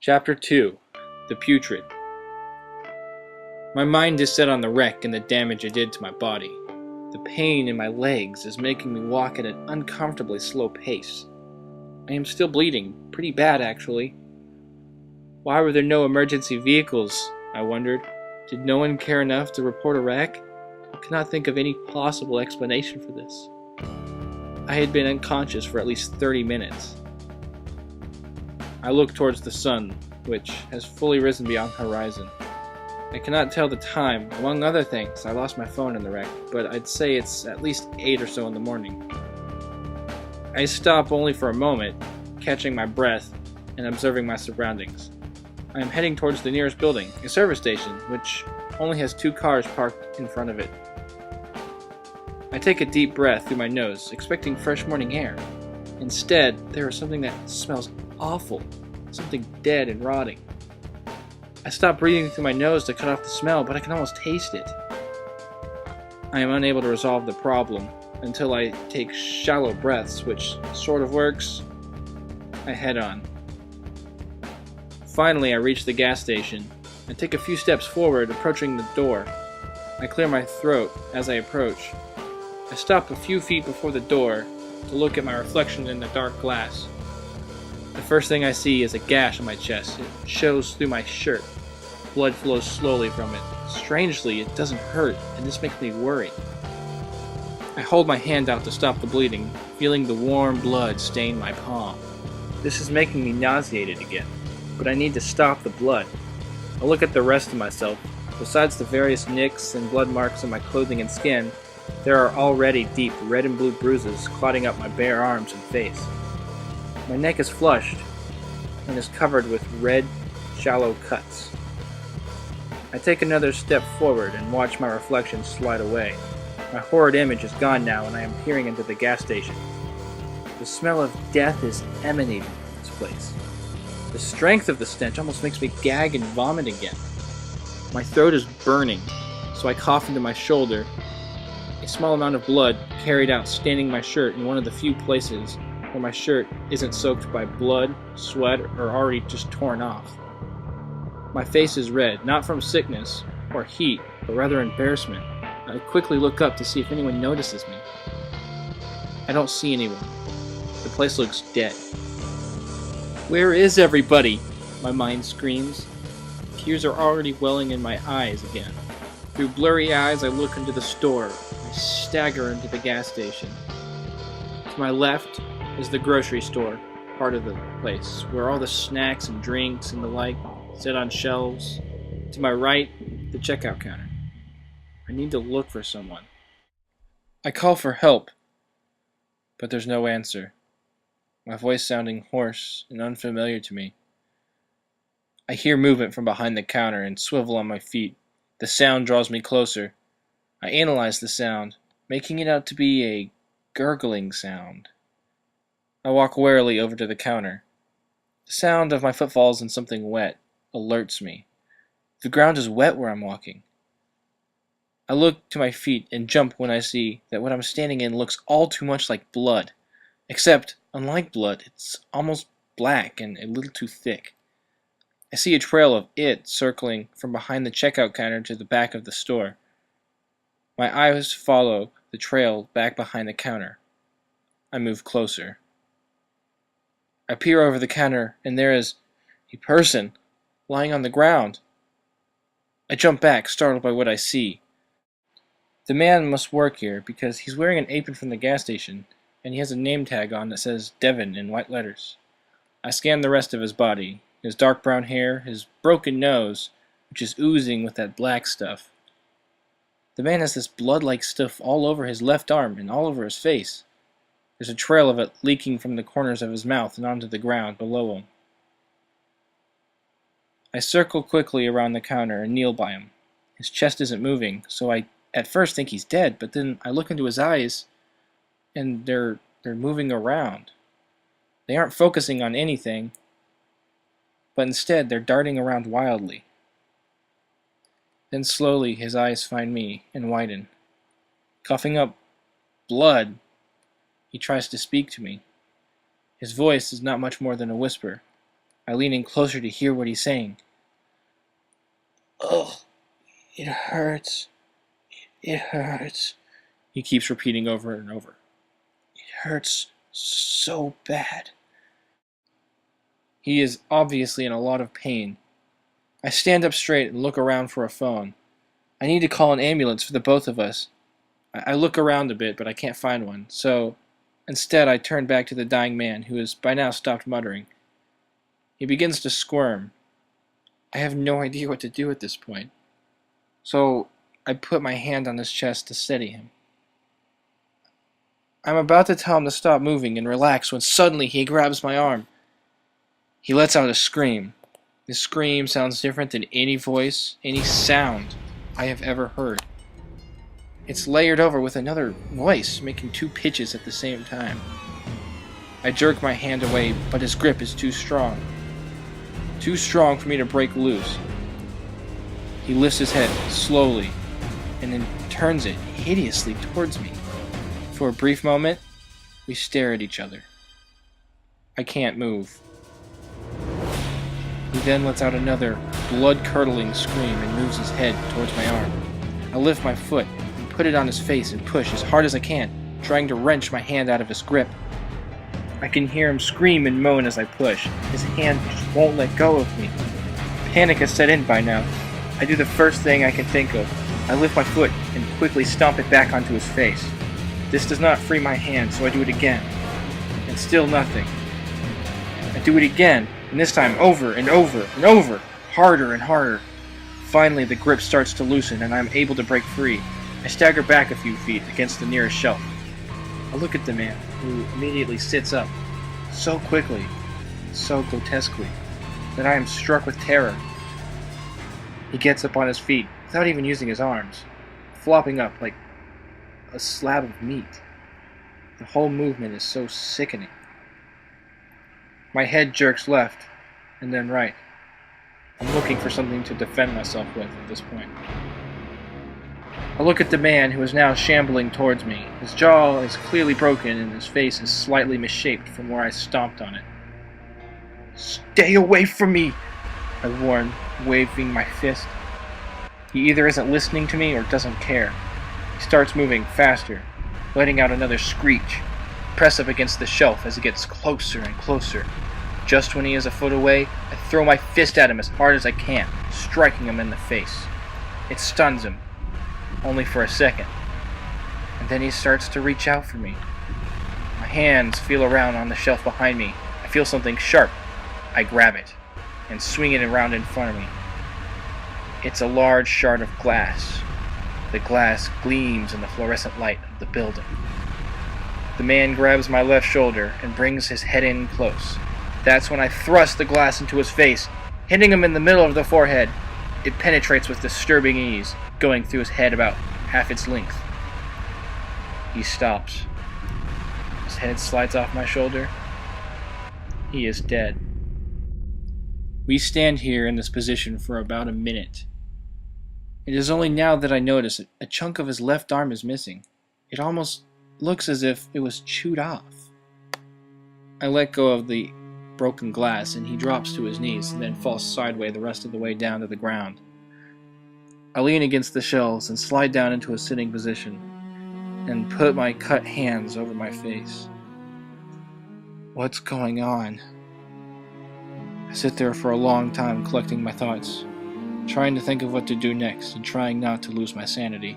Chapter 2 The Putrid. My mind is set on the wreck and the damage it did to my body. The pain in my legs is making me walk at an uncomfortably slow pace. I am still bleeding, pretty bad actually. Why were there no emergency vehicles? I wondered. Did no one care enough to report a wreck? I cannot think of any possible explanation for this. I had been unconscious for at least 30 minutes. I look towards the sun, which has fully risen beyond the horizon. I cannot tell the time. Among other things, I lost my phone in the wreck, but I'd say it's at least 8 or so in the morning. I stop only for a moment, catching my breath and observing my surroundings. I am heading towards the nearest building, a service station, which only has 2 cars parked in front of it. I take a deep breath through my nose, expecting fresh morning air. Instead, there is something that smells awful, something dead and rotting. I stop breathing through my nose to cut off the smell, but I can almost taste it. I am unable to resolve the problem until I take shallow breaths, which sort of works. I head on. Finally, I reach the gas station. I take a few steps forward, approaching the door. I clear my throat as I approach. I stop a few feet before the door to look at my reflection in the dark glass. The first thing I see is a gash on my chest. It shows through my shirt. Blood flows slowly from it. Strangely, it doesn't hurt, and this makes me worry. I hold my hand out to stop the bleeding, feeling the warm blood stain my palm. This is making me nauseated again, but I need to stop the blood. I look at the rest of myself. Besides the various nicks and blood marks on my clothing and skin, there are already deep red and blue bruises clotting up my bare arms and face. My neck is flushed and is covered with red, shallow cuts. I take another step forward and watch my reflection slide away. My horrid image is gone now and I am peering into the gas station. The smell of death is emanating from this place. The strength of the stench almost makes me gag and vomit again. My throat is burning, so I cough into my shoulder. A small amount of blood carried out staining my shirt in one of the few places where my shirt isn't soaked by blood, sweat, or already just torn off. My face is red, not from sickness or heat, but rather embarrassment. I quickly look up to see if anyone notices me. I don't see anyone. The place looks dead. Where is everybody? My mind screams. Tears are already welling in my eyes again. Through blurry eyes, I look into the store. I stagger into the gas station. To my left is the grocery store, part of the place, where all the snacks and drinks and the like sit on shelves. To my right, the checkout counter. I need to look for someone. I call for help, but there's no answer, my voice sounding hoarse and unfamiliar to me. I hear movement from behind the counter and swivel on my feet. The sound draws me closer. I analyze the sound, making it out to be a gurgling sound. I walk warily over to the counter. The sound of my footfalls in something wet alerts me. The ground is wet where I'm walking. I look to my feet and jump when I see that what I'm standing in looks all too much like blood. Except, unlike blood, it's almost black and a little too thick. I see a trail of it circling from behind the checkout counter to the back of the store. My eyes follow the trail back behind the counter. I move closer. I peer over the counter, and there is a person lying on the ground. I jump back, startled by what I see. The man must work here because he's wearing an apron from the gas station, and he has a name tag on that says Devon in white letters. I scan the rest of his body, his dark brown hair, his broken nose, which is oozing with that black stuff. The man has this blood-like stuff all over his left arm and all over his face. There's a trail of it leaking from the corners of his mouth and onto the ground below him. I circle quickly around the counter and kneel by him. His chest isn't moving, so I at first think he's dead, but then I look into his eyes, and they're moving around. They aren't focusing on anything, but instead they're darting around wildly. Then slowly his eyes find me and widen. Coughing up blood, he tries to speak to me. His voice is not much more than a whisper. I lean in closer to hear what he's saying. "Ugh, it hurts. It hurts," he keeps repeating over and over. "It hurts so bad." He is obviously in a lot of pain. I stand up straight and look around for a phone. I need to call an ambulance for the both of us. I look around a bit, but I can't find one, so instead I turn back to the dying man, who has by now stopped muttering. He begins to squirm. I have no idea what to do at this point, so I put my hand on his chest to steady him. I'm about to tell him to stop moving and relax when suddenly he grabs my arm. He lets out a scream. His scream sounds different than any voice, any sound I have ever heard. It's layered over with another voice, making two pitches at the same time. I jerk my hand away, but his grip is too strong. Too strong for me to break loose. He lifts his head slowly, and then turns it hideously towards me. For a brief moment, we stare at each other. I can't move. He then lets out another blood-curdling scream and moves his head towards my arm. I lift my foot and put it on his face and push as hard as I can, trying to wrench my hand out of his grip. I can hear him scream and moan as I push. His hand just won't let go of me. Panic has set in by now. I do the first thing I can think of. I lift my foot and quickly stomp it back onto his face. This does not free my hand, so I do it again. And still nothing. I do it again, and this time over and over and over, harder and harder. Finally, the grip starts to loosen, and I am able to break free. I stagger back a few feet against the nearest shelf. I look at the man, who immediately sits up, so quickly, so grotesquely, that I am struck with terror. He gets up on his feet, without even using his arms, flopping up like a slab of meat. The whole movement is so sickening. My head jerks left, and then right. I'm looking for something to defend myself with at this point. I look at the man, who is now shambling towards me. His jaw is clearly broken, and his face is slightly misshaped from where I stomped on it. "Stay away from me!" I warn, waving my fist. He either isn't listening to me or doesn't care. He starts moving faster, letting out another screech. I press up against the shelf as he gets closer and closer. Just when he is a foot away, I throw my fist at him as hard as I can, striking him in the face. It stuns him, only for a second, and then he starts to reach out for me. My hands feel around on the shelf behind me. I feel something sharp. I grab it and swing it around in front of me. It's a large shard of glass. The glass gleams in the fluorescent light of the building. The man grabs my left shoulder and brings his head in close. That's when I thrust the glass into his face, hitting him in the middle of the forehead. It penetrates with disturbing ease, going through his head about half its length. He stops. His head slides off my shoulder. He is dead. We stand here in this position for about a minute. It is only now that I notice a chunk of his left arm is missing. It almost looks as if it was chewed off. I let go of the broken glass, and he drops to his knees and then falls sideways the rest of the way down to the ground. I lean against the shelves and slide down into a sitting position and put my cut hands over my face. What's going on? I sit there for a long time collecting my thoughts, trying to think of what to do next and trying not to lose my sanity.